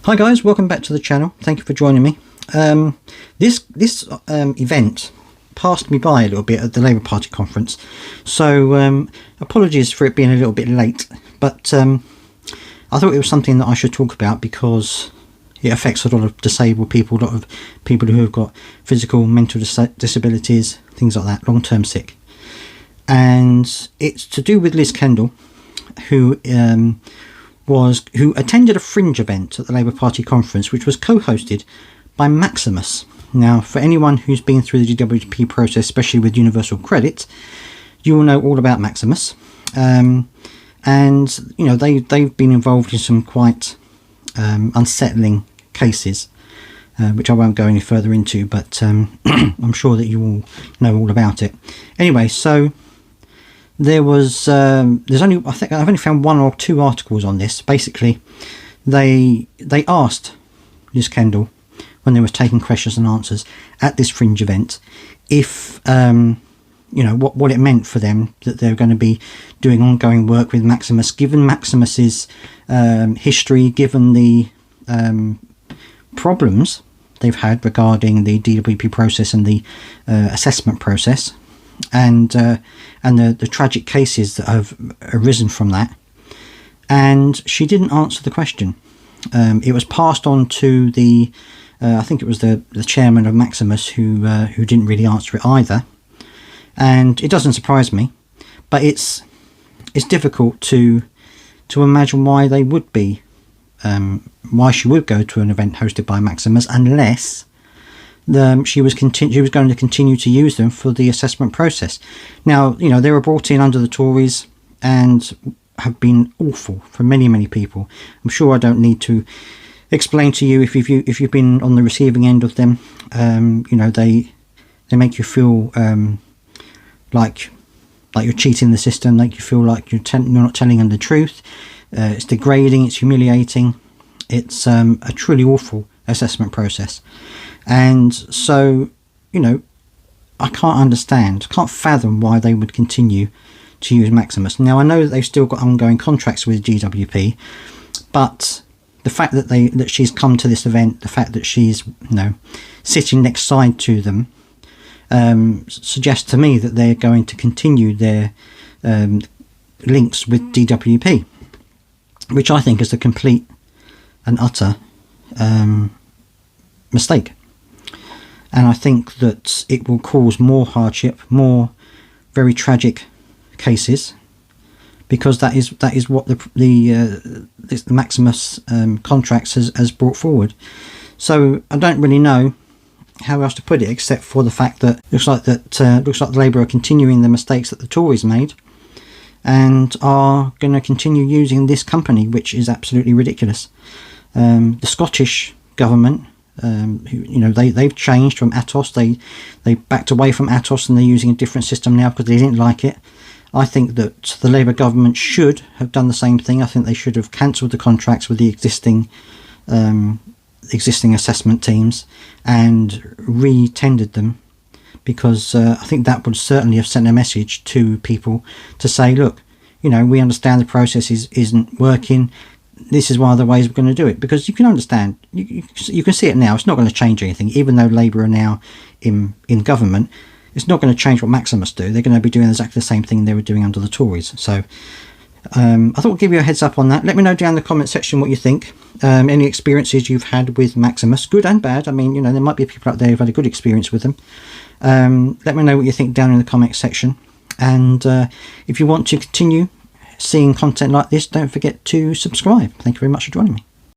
Hi guys, welcome back to the channel. Thank you for joining me. This event passed me by a little bit at the Labour Party conference, so apologies for it being a little bit late, but I thought it was something that I should talk about because it affects a lot of disabled people, a lot of people who have got physical, mental disabilities, things like that, long-term sick. And it's to do with Liz Kendall, who attended a fringe event at the Labour Party conference, which was co-hosted by Maximus. Now, for anyone who's been through the DWP process, especially with Universal Credit, you will know all about Maximus. And you know, they've been involved in some quite unsettling cases, which I won't go any further into, but I'm sure that you all know all about it. Anyway, so there was there's only, I think I've only found one or two articles on this. Basically, they asked Liz Kendall, when they was taking questions and answers at this fringe event, if you know, what it meant for them that they're going to be doing ongoing work with Maximus, given Maximus's history, given the problems they've had regarding the DWP process and the assessment process, and the tragic cases that have arisen from that. And she didn't answer the question. It was passed on to the I think it was the chairman of Maximus who didn't really answer it either. And it doesn't surprise me, but it's difficult to imagine why they would be why she would go to an event hosted by Maximus unless she was going to continue to use them for the assessment process. Now, you know, they were brought in under the Tories and have been awful for many people. I'm sure I don't need to explain to you if you've been on the receiving end of them. You know, they make you feel like you're cheating the system, make you feel like you're not telling them the truth. It's degrading, it's humiliating, it's a truly awful assessment process. And so, you know, I can't fathom why they would continue to use Maximus. Now, I know that they've still got ongoing contracts with DWP, but the fact that she's come to this event, the fact that she's, you know, sitting next side to them, suggests to me that they're going to continue their links with DWP, which I think is a complete and utter mistake. And I think that it will cause more hardship, more very tragic cases, because that is what the Maximus contracts has brought forward. So I don't really know how else to put it, except for the fact that looks like the Labour are continuing the mistakes that the Tories made, and are going to continue using this company, which is absolutely ridiculous. The Scottish government, you know, they've changed from Atos. They backed away from Atos and they're using a different system now because they didn't like it. I think that the Labour government should have done the same thing. I think they should have cancelled the contracts with the existing assessment teams and re-tendered them, because I think that would certainly have sent a message to people to say, look, you know, we understand the process isn't working. This is one of the ways we're going to do it, because you can understand, you can see it now. It's not going to change anything, even though Labour are now in government. It's not going to change what Maximus do. They're going to be doing exactly the same thing they were doing under the Tories. So I thought I'd give you a heads up on that. Let me know down in the comment section what you think. Any experiences you've had with Maximus, good and bad. I mean, you know, there might be people out there who've had a good experience with them. Let me know what you think down in the comment section. And if you want to continue seeing content like this, don't forget to subscribe. Thank you very much for joining me.